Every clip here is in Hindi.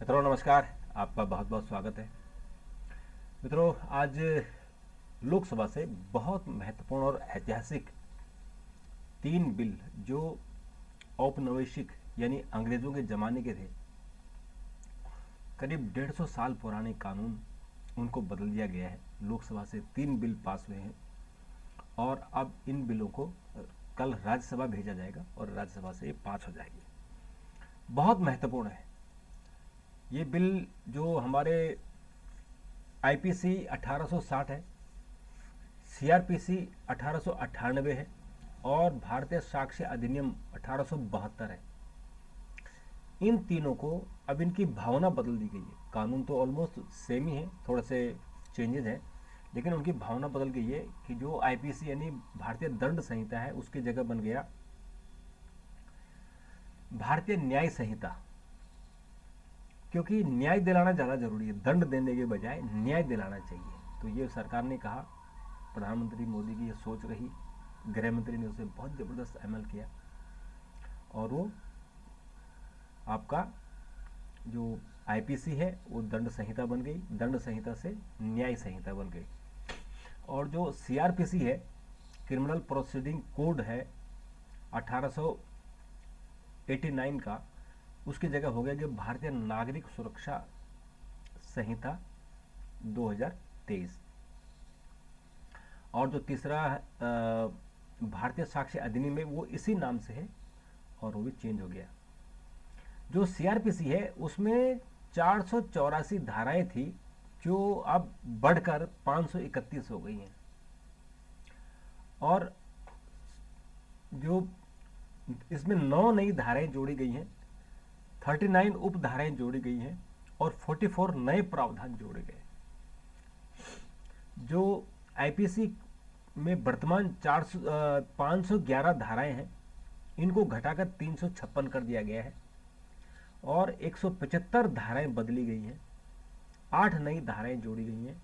मित्रों नमस्कार। आपका बहुत बहुत स्वागत है। मित्रों, आज लोकसभा से बहुत महत्वपूर्ण और ऐतिहासिक 3 बिल जो औपनिवेशिक यानी अंग्रेजों के ज़माने के थे, करीब 150 साल पुराने कानून, उनको बदल दिया गया है। लोकसभा से 3 बिल पास हुए हैं और अब इन बिलों को कल राज्यसभा भेजा जाएगा और राज्यसभा से ये पास हो जाएगी। बहुत महत्वपूर्ण है ये बिल। जो हमारे आईपीसी 1860 है, सीआरपीसी 1898 है और भारतीय साक्ष्य अधिनियम 1872 है। इन तीनों को अब इनकी भावना बदल दी गई है। कानून तो ऑलमोस्ट सेम ही है, थोड़े से चेंजेस हैं, लेकिन उनकी भावना बदल गई है कि जो आईपीसी यानी भारतीय दंड संहिता है, उसकी जगह बन गया भारतीय न्याय संहिता। क्योंकि न्याय दिलाना ज़्यादा जरूरी है, दंड देने के बजाय न्याय दिलाना चाहिए। तो ये सरकार ने कहा, प्रधानमंत्री मोदी की ये सोच रही, गृह मंत्री ने उसे बहुत ज़बरदस्त अमल किया और वो आपका जो आईपीसी है वो दंड संहिता बन गई, दंड संहिता से न्याय संहिता बन गई। और जो सीआरपीसी है, क्रिमिनल प्रोसीडिंग कोड है 1889 का, उसकी जगह हो गया कि भारतीय नागरिक सुरक्षा संहिता 2023। और जो तीसरा भारतीय साक्ष्य अधिनियम है, वो इसी नाम से है और वो भी चेंज हो गया। जो सीआरपीसी है उसमें 484 धाराएं थी, जो अब बढ़कर 531 हो गई हैं। और जो इसमें 9 नई धाराएं जोड़ी गई हैं, 39 उप धाराएं जोड़ी गई हैं और 44 नए प्रावधान जोड़े गए। जो आईपीसी में वर्तमान 511 धाराएं हैं, इनको घटाकर 356 कर दिया गया है और 175 धाराएं बदली गई हैं, 8 नई धाराएं जोड़ी गई हैं,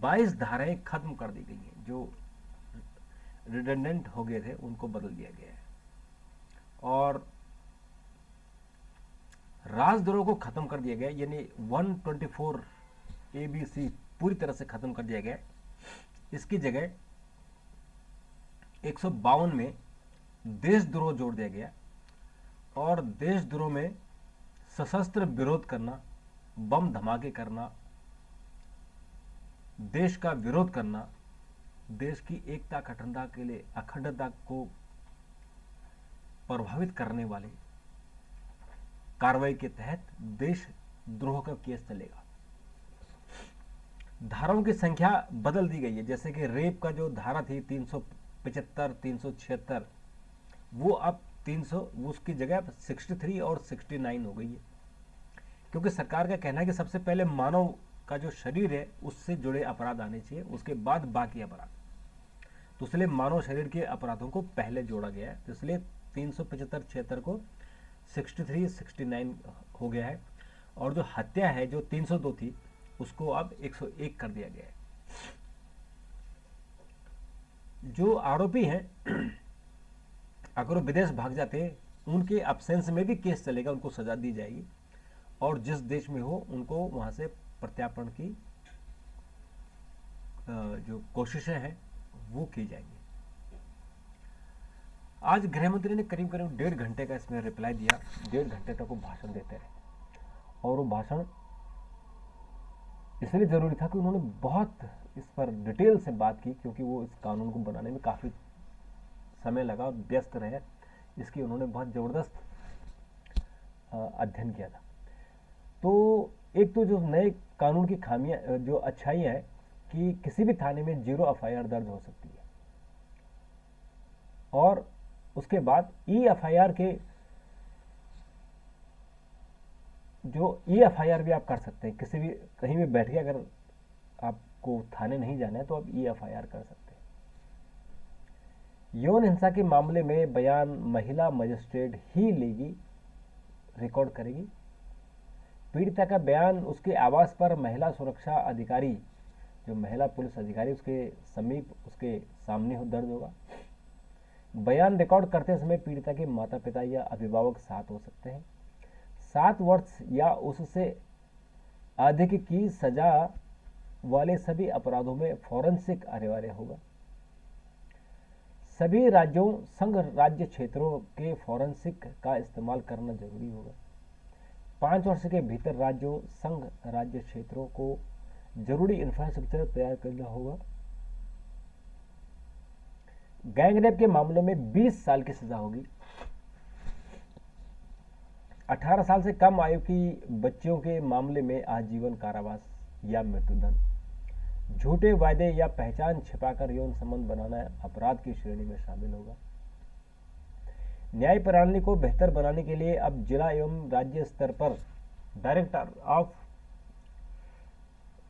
22 धाराएं खत्म कर दी गई हैं। जो रिडंडेंट हो गए थे उनको बदल दिया गया है और राजद्रोह को खत्म कर दिया गया, यानी 124 ABC पूरी तरह से खत्म कर दिया गया। इसकी जगह 152 में देशद्रोह जोड़ दिया गया और देशद्रोह में सशस्त्र विरोध करना, बम धमाके करना, देश का विरोध करना, देश की एकता अखंडता के लिए अखंडता को प्रभावित करने वाले कार्रवाई के तहत देशद्रोह का केस चलेगा। धाराओं की संख्या बदल दी गई है, जैसे कि रेप का जो धारा थी 375 376, वो अब 300, उसकी जगह 63 और 69 हो गई है। क्योंकि सरकार का कहना है कि सबसे पहले मानव का जो शरीर है उससे जुड़े अपराध आने चाहिए, उसके बाद बाकी अपराध। तो इसलिए मानव शरीर के अपराधों को पहले जोड़ा गया है, तो इसलिए 375 76 को 63 69 हो गया है। और जो हत्या है जो 302 थी, उसको अब 101 कर दिया गया है। जो आरोपी हैं अगर वो विदेश भाग जाते हैं, उनके अब्सेंस में भी केस चलेगा, उनको सजा दी जाएगी और जिस देश में हो उनको वहां से प्रत्यार्पण की जो कोशिशें हैं वो की जाएंगी। आज गृह मंत्री ने करीब करीब 1.5 घंटे का इसमें रिप्लाई दिया, 1.5 घंटे तक वो भाषण देते रहे और वो भाषण इसलिए ज़रूरी था कि उन्होंने बहुत इस पर डिटेल से बात की, क्योंकि वो इस कानून को बनाने में काफ़ी समय लगा और व्यस्त रहे, इसकी उन्होंने बहुत ज़बरदस्त अध्ययन किया था। तो एक तो जो नए कानून की खामियां, जो अच्छाइयाँ है कि किसी भी थाने में 0 एफआईआर दर्ज हो सकती है और उसके बाद ई एफआईआर के जो ई एफआईआर भी आप कर सकते हैं। किसी भी कहीं भी बैठ के अगर आपको थाने नहीं जाना है तो आप ई एफआईआर कर सकते हैं। यौन हिंसा के मामले में बयान महिला मजिस्ट्रेट ही लेगी, रिकॉर्ड करेगी। पीड़िता का बयान उसके आवास पर महिला सुरक्षा अधिकारी, जो महिला पुलिस अधिकारी उसके समीप, उसके सामने दर्ज होगा। बयान रिकॉर्ड करते समय पीड़िता के माता पिता या अभिभावक साथ हो सकते हैं। 7 वर्ष या उससे अधिक की सजा वाले सभी अपराधों में फोरेंसिक अनिवार्य होगा। सभी राज्यों, संघ राज्य क्षेत्रों के फोरेंसिक का इस्तेमाल करना जरूरी होगा। 5 वर्ष के भीतर राज्यों, संघ राज्य क्षेत्रों को जरूरी इंफ्रास्ट्रक्चर तैयार करना होगा। गैंगरेप के मामलों में 20 साल की सजा होगी। 18 साल से कम आयु की बच्चियों के मामले में आजीवन कारावास या मृत्युदंड। झूठे वायदे या पहचान छिपाकर यौन संबंध बनाना अपराध की श्रेणी में शामिल होगा। न्याय प्रणाली को बेहतर बनाने के लिए अब जिला एवं राज्य स्तर पर डायरेक्टर ऑफ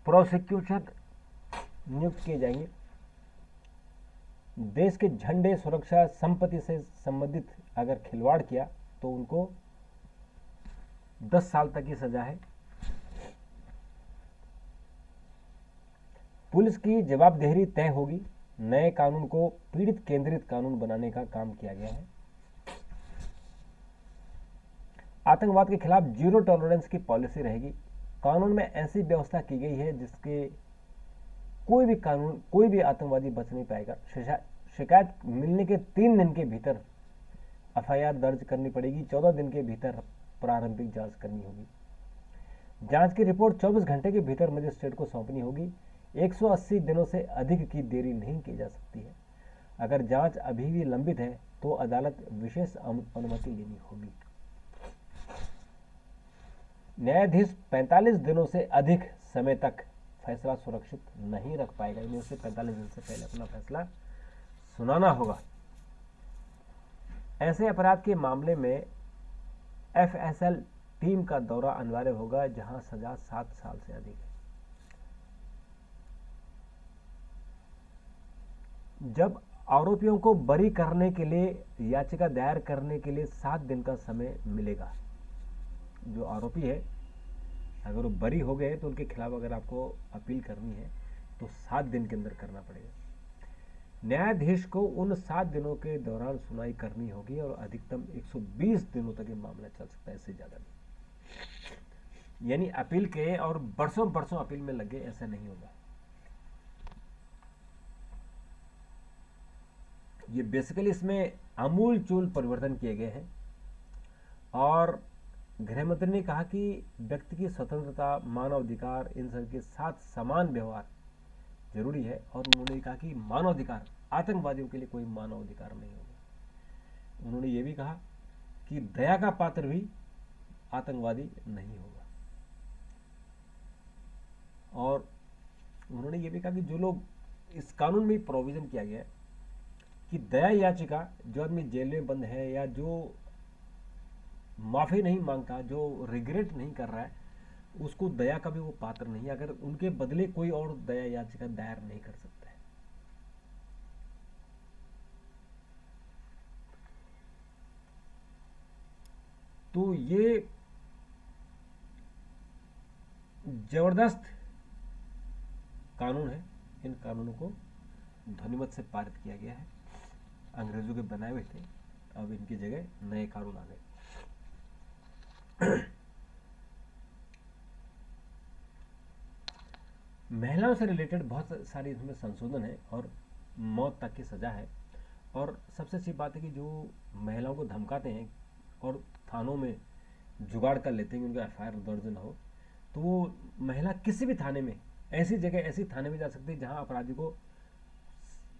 प्रोसिक्यूशन नियुक्त किए जाएंगे। देश के झंडे, सुरक्षा, संपत्ति से संबंधित अगर खिलवाड़ किया तो उनको 10 साल तक की सजा है। पुलिस की जवाबदेही तय होगी। नए कानून को पीड़ित केंद्रित कानून बनाने का काम किया गया है। आतंकवाद के खिलाफ जीरो टॉलरेंस की पॉलिसी रहेगी। कानून में ऐसी व्यवस्था की गई है जिसके कोई भी आतंकवादी बच नहीं पाएगा। शिकायत मिलने के 3 दिन के भीतर एफआईआर दर्ज करनी पड़ेगी। 14 दिन के भीतर प्रारंभिक जांच करनी होगी। जांच की रिपोर्ट 24 घंटे के भीतर मजिस्ट्रेट को सौंपनी होगी। 180 दिनों से अधिक की देरी नहीं की जा सकती है। अगर जांच अभी भी लंबित है तो अदालत विशेष अनुमति लेनी होगी। न्यायाधीश 45 दिनों से अधिक समय तक फैसला सुरक्षित नहीं रख पाएगा। इन्हें उसे 45 दिन से पहले अपना फैसला सुनाना होगा। ऐसे अपराध के मामले में एफएसएल टीम का दौरा अनिवार्य होगा जहां सजा 7 साल से अधिक है। जब आरोपियों को बरी करने के लिए याचिका दायर करने के लिए 7 दिन का समय मिलेगा। जो आरोपी है अगर वो बरी हो गए तो उनके खिलाफ अगर आपको अपील करनी है तो 7 दिन के अंदर करना पड़ेगा। न्यायाधीश को उन 7 दिनों के दौरान सुनवाई करनी होगी और अधिकतम 120 दिनों तक ये मामला चल सकता है, इससे ज्यादा नहीं। यानी अपील के और बरसों बरसों अपील में लगे, ऐसा नहीं होगा। ये बेसिकली इसमें आमूल चूल परिवर्तन किए गए हैं। और गृहमंत्री ने कहा कि व्यक्ति की स्वतंत्रता, मानवाधिकार, इन सब के साथ समान व्यवहार जरूरी है। और उन्होंने कहा कि मानवाधिकार, आतंकवादियों के लिए कोई मानवाधिकार नहीं होगा। उन्होंने ये भी कहा कि दया का पात्र भी आतंकवादी नहीं होगा। और उन्होंने ये भी कहा कि जो लोग, इस कानून में प्रोविजन किया गया है कि दया याचिका, जो आदमी जेल में बंद है या जो माफी नहीं मांगता, जो रिग्रेट नहीं कर रहा है, उसको दया का भी वो पात्र नहीं, अगर उनके बदले कोई और दया याचिका दायर नहीं कर सकता है। तो ये जबरदस्त कानून है। इन कानूनों को ध्वनिमत से पारित किया गया है। अंग्रेजों के बनाए हुए थे, अब इनकी जगह नए कानून आ गए। महिलाओं से रिलेटेड बहुत सारी इसमें संशोधन है और मौत तक की सजा है। और सबसे अच्छी बात है कि जो महिलाओं को धमकाते हैं और थानों में जुगाड़ कर लेते हैं कि उनका एफआईआर दर्ज ना हो, तो वो महिला किसी भी थाने में, ऐसी जगह, ऐसी थाने में जा सकती है जहां अपराधी को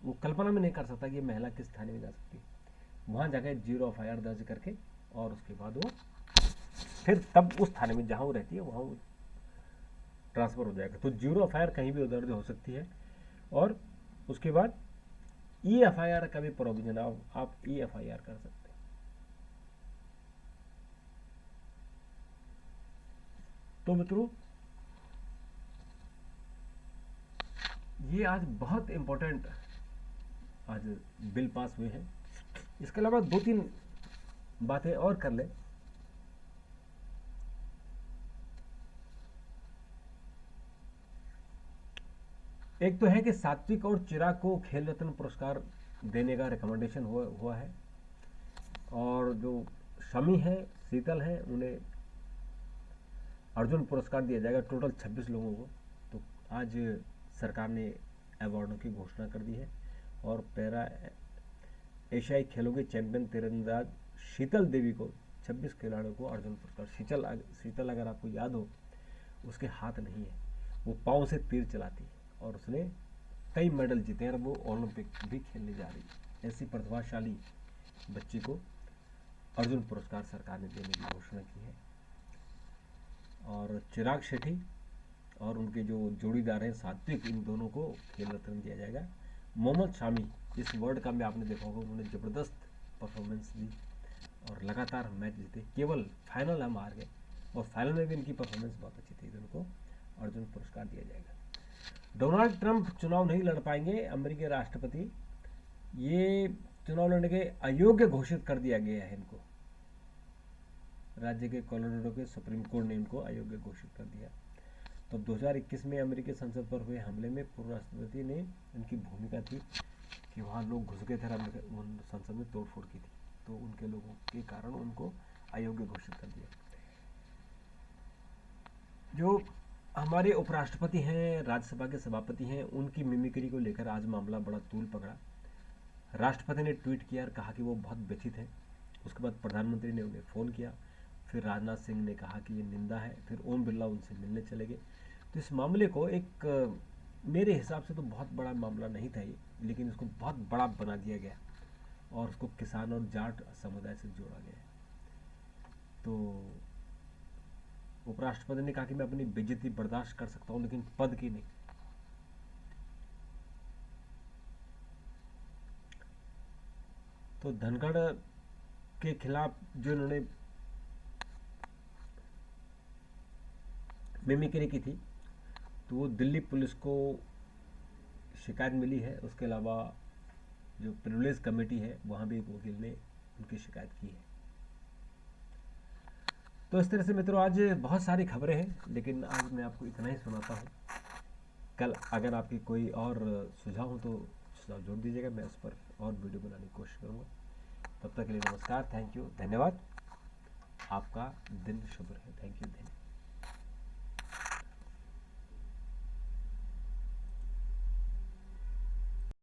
वो कल्पना में नहीं कर सकता कि ये महिला किस थाने में जा सकती है। वहां जाकर 0 एफआईआर दर्ज करके और उसके बाद वो फिर तब उस थाने में जहां वो रहती है वहां वो ट्रांसफर हो जाएगा। तो 0 एफआईआर कहीं भी दर्ज हो सकती है। और उसके बाद ई एफआईआर का भी प्रोविजन, आप ई एफआईआर कर सकते हैं। तो मित्रों, ये आज बहुत इंपॉर्टेंट आज बिल पास हुए हैं। इसके अलावा 2-3 बातें और कर ले। एक तो है कि सात्विक और चिराग को खेल रत्न पुरस्कार देने का रिकमेंडेशन हुआ है। और जो शमी है, शीतल है, उन्हें अर्जुन पुरस्कार दिया जाएगा टोटल 26 लोगों को। तो आज सरकार ने अवार्डों की घोषणा कर दी है और पैरा एशियाई खेलों के चैंपियन तीरंदाज शीतल देवी को 26 खिलाड़ियों को अर्जुन पुरस्कार। शीतल अगर आपको याद हो, उसके हाथ नहीं है, वो पाँव से तीर चलाती है और उसने कई मेडल जीते हैं और वो ओलंपिक भी खेलने जा रही है। ऐसी प्रतिभाशाली बच्ची को अर्जुन पुरस्कार सरकार ने देने की घोषणा की है। और चिराग शेट्टी और उनके जो जोड़ीदार हैं सात्विक, इन दोनों को खेल रत्न दिया जाएगा। मोहम्मद शामी, इस वर्ल्ड कप में आपने देखा होगा उन्होंने ज़बरदस्त परफॉर्मेंस दी और लगातार मैच जीते, केवल फाइनल हम हार गए और फाइनल में भी इनकी परफॉर्मेंस बहुत अच्छी थी, तो इनको अर्जुन पुरस्कार दिया जाएगा। डोनाल्ड ट्रंप चुनाव नहीं लड़ पाएंगे, अमेरिकी राष्ट्रपति, ये चुनाव लड़ने के अयोग्य घोषित कर दिया गया है इनको। राज्य के कोलोराडो के सुप्रीम कोर्ट ने इनको अयोग्य घोषित कर दिया। तो 2021 में अमेरिकी संसद पर हुए हमले में पूर्व राष्ट्रपति ने इनकी भूमिका थी कि वहाँ लोग घुस गए थे, संसद में तोड़फोड़ की थी, तो उनके लोगों के कारण उनको अयोग्य घोषित कर दिया। जो हमारे उपराष्ट्रपति हैं, राज्यसभा के सभापति हैं, उनकी मिमिक्री को लेकर आज मामला बड़ा तूल पकड़ा। राष्ट्रपति ने ट्वीट किया और कहा कि वो बहुत व्यथित है। उसके बाद प्रधानमंत्री ने उन्हें फ़ोन किया, फिर राजनाथ सिंह ने कहा कि ये निंदा है, फिर ओम बिरला उनसे मिलने चले गए। तो इस मामले को एक मेरे हिसाब से तो बहुत बड़ा मामला नहीं था ये, लेकिन इसको बहुत बड़ा बना दिया गया और उसको किसान और जाट समुदाय से जोड़ा गया। तो उपराष्ट्रपति ने कहा कि मैं अपनी बेइज्जती बर्दाश्त कर सकता हूँ लेकिन पद की नहीं। तो धनखड़ के खिलाफ जो इन्होंने मिमिक्री की थी, तो वो दिल्ली पुलिस को शिकायत मिली है। उसके अलावा जो प्रिविलेज कमेटी है, वहाँ भी एक वकील ने उनकी शिकायत की है। तो इस तरह से मित्रों आज बहुत सारी खबरें हैं, लेकिन आज मैं आपको इतना ही सुनाता हूँ। कल अगर आपकी कोई और सुझाव हो तो सुझाव जोड़ दीजिएगा, मैं उस पर और वीडियो बनाने की कोशिश करूँगा। तब तक के लिए नमस्कार, थैंक यू, धन्यवाद। आपका दिन शुभ रहे। थैंक यू, धन्यवाद।